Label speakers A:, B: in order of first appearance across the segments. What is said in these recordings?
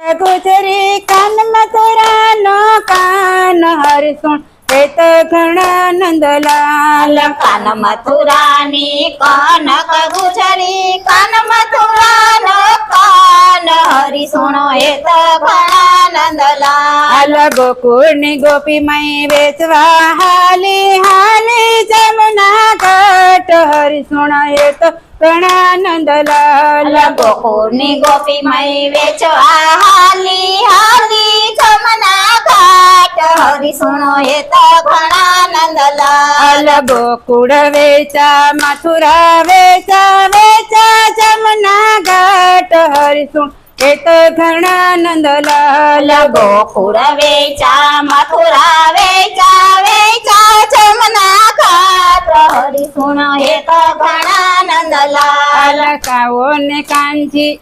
A: गुजरी कान मथुरा नो कान हरि सुन हे तो घणा नंदलाल
B: कान मथुरानी कनक गुजरी कान मथुरानो कान हरि सुनो हे तो घणा नंदलाल
A: गोकुळनी गोपी मई वेचवा हाली हाली जमुना घाट हरि सुन हे तो घणा नंदलाल
B: गोकुळनी गोपी मई वेचवा हाली हाली जमुना घाट हरि सुनो हे तो घणा नंदलाल
A: गोकुळ वेचा मथुरा वेचा वेचा जमुना घाट हरि सुन हे तो घणा नंदलाल
B: गोकुळ वेचा मथुरा वेचा वेचा जमुना घाट हरि सुनो हे तो घणा नंदलाल
A: काવો ને કાંજી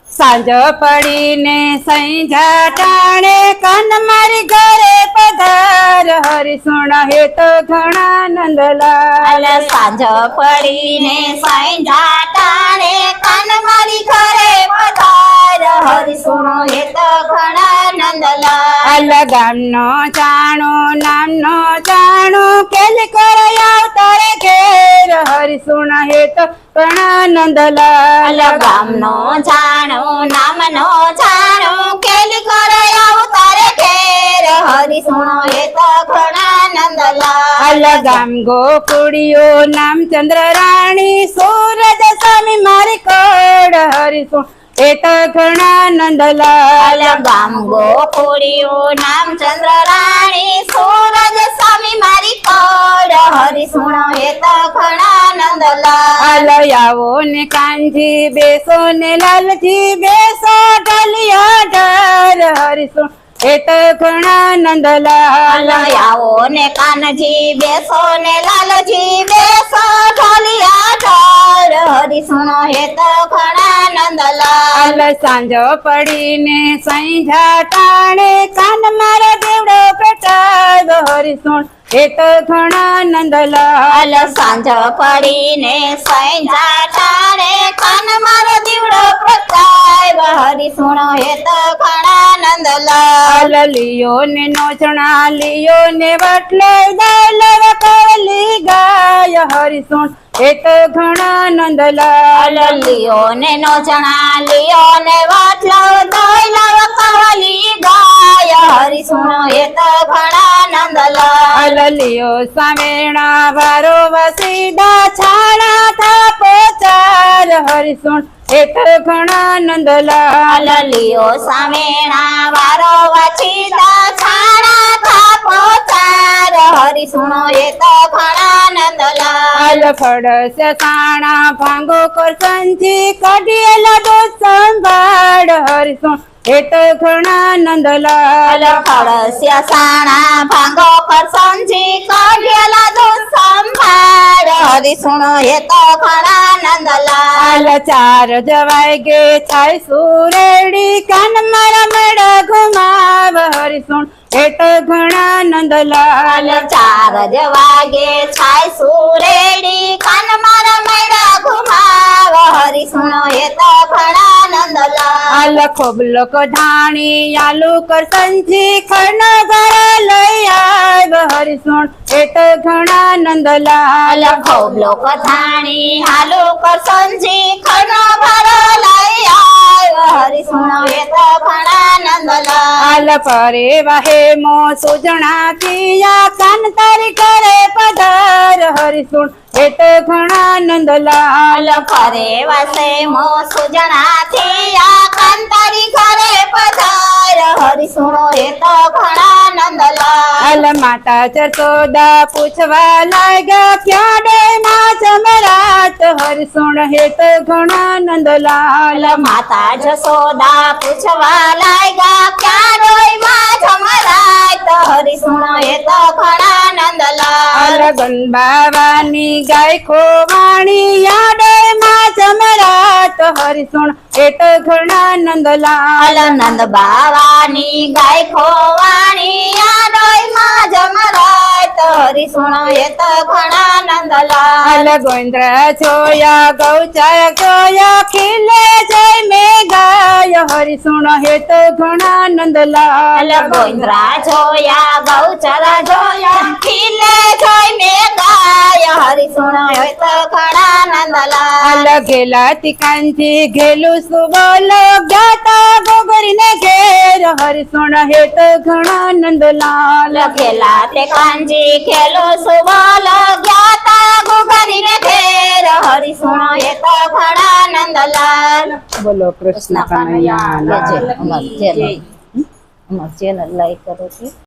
A: સાંજ પડીને સૈંજા ટાણે કાન મારી ઘરે પધાર હરિ સુણ હે તો ઘણા નંદલાલ
B: સાંજ પડીને સાંજા ટાણે કાન મારી ઘરે પધાર હરિ સુનો હે તો ઘણા નંદલાલ
A: ગામનો જાણો નામનો જાણો કેલી કરે આવતારે ઘેર હરિ સુણ હે તો ઘણા નંદલાલ
B: ગામનો જાણો નામનો જાણો કેલી કરે આવતારે ઘેર હરિ સુનો હે તો ઘણા નંદલાલ
A: ગામ ગોકુળિયો નામ ચંદ્ર રાણી સૂરજ સ્વામી મારી કોડ હરિ સુણ એ તો ઘણા નંદલાલ
B: ગામ ગોકુળિયો નામ ચંદ્ર રાણી સૂરજ સ્વામી મારી કોડ હરિ સુનો હે તો ઘણા નંદલાલ
A: આવો ને કાંજી બેસો ને લાલજી બેસો ઢલિયા ઢાર હરિ સુણ એ તો ઘણા નંદલાલ
B: આવો ને કાનજી બેસો ને લાલજી બેસો ઢોલિયા ઢાળ હરિ સુનો હે તો ઘણા નંદલાલ
A: સાંજ પડીને સૈંજા ટાણે કાન મારા દેવડો પ્રટાવ હરિ સુણ એ તો ઘણા નંદલાલ
B: સાંજ પડીને સૈંજા ટાણે કાન મારો દીવડો પ્રગટાવ હરિ સુનો હે તો ઘણા નંદલાલ
A: લિયો ને નોચણા લિયો ને વટલે દલવ કવલી ગાય હરિ સુણ એ તો ઘણા નંદલાલ
B: લિયો ને નોચણા લિયો ને વાટલો દોયલવ કવલી ગાય હરિ સુનો હે તો ઘણા નંદલાલ
A: લિયો સામેણા વારો વસીદા છાણા થાપો ચાર હરિ સુણ એ તો ઘણા નંદલાલ
B: લિયો સામેણા વારો વચીદા છાણા થાપો ચાર હરિ સુનો હે તો ઘણા નંદલાલ
A: ફળસ સાણા ભાંગો કરસંજી કઢિયેલા દો સંભાળ હરિ સુણ એ તો ઘણા નંદલાલ
B: ફળસ્ય સાણા ભાંગો કરસંજી કઢિયેલા દો સંભાળ હરિ સુનો હે તો ઘણા નંદલાલ
A: ચાર જવાય ગે થાય સુરેડી કાન મારા મેળા ઘુમાવ હરિ સુણ એ તો ઘણા નંદલાલ
B: ચાર જ વાગે છાય સુરેડી કાન મારા મેળા ઘુમાવ હરિ સુનો હે તો ઘણા નંદલાલ
A: ખોબલો કઢાણી આલુ કરસંજી ખણ ઘર લઈ આવ હરિ સુણ એ તો ઘણા નંદલાલ
B: ખોબલો કથાણી હાલો કરસંજી ખનો ભરો લઈ આવ હરિ સુનો હે તો ઘણા નંદલાલ
A: પરે વાહે મો સુજણા થિયા કાન તારી કરે પધાર હરિ સુણ એ તો ઘણા નંદલાલ
B: ફરે વસે મો સુજણા થિયા કંતારી ઘરે પધાર હરિ સુનો હે તો ઘણા નંદલાલ
A: માતા જશોદા પૂછવા લાગ્યા ક્યારે માં જમરાત હરિ સુણ હે તો ઘણા નંદલાલ
B: માતા જશોદા પૂછવા લાગ્યા ક્યારોય માં જમરાય તો હરિ સુનો હે તો ઘણા નંદલાલ
A: ગણબાવાની ગાય ખોવાણી યાડે માં જમરાત હરિ સુણ એ તો ઘણા નંદલાલ
B: નંદ બાવાની ગાય ખોવાણી યાદોય માં જમરાય તો હરી સુણો એ તો ઘણા નંદલાલ
A: ગોંદ્રા જોયા ગૌચાર જોયા ખીલે જય મેં ગાય હરી સુણ હે તો ઘણા નંદલાલ
B: ગોંદરા જોયા ગૌચરા જોયા ખીલે જોઈ મેં ગાય હરી સુણો એ તો ઘણા નંદલાલ
A: ઘેલાતી કાંજી ઘેલું સુબોલ ગાતા ગોગરીને ઘેર હરી સુણ હે તો ઘણા નંદલાલ
B: લખેલા તે કાંજી ખેલો સુવાલ જ્ઞાતા ગુગરીને ઘેર હરી સુણો એ તો ઘણા નંદલાલ
A: બોલો કૃષ્ણ કનૈયા લાલ
B: અમાર ચેનલ લાઈક કરો છો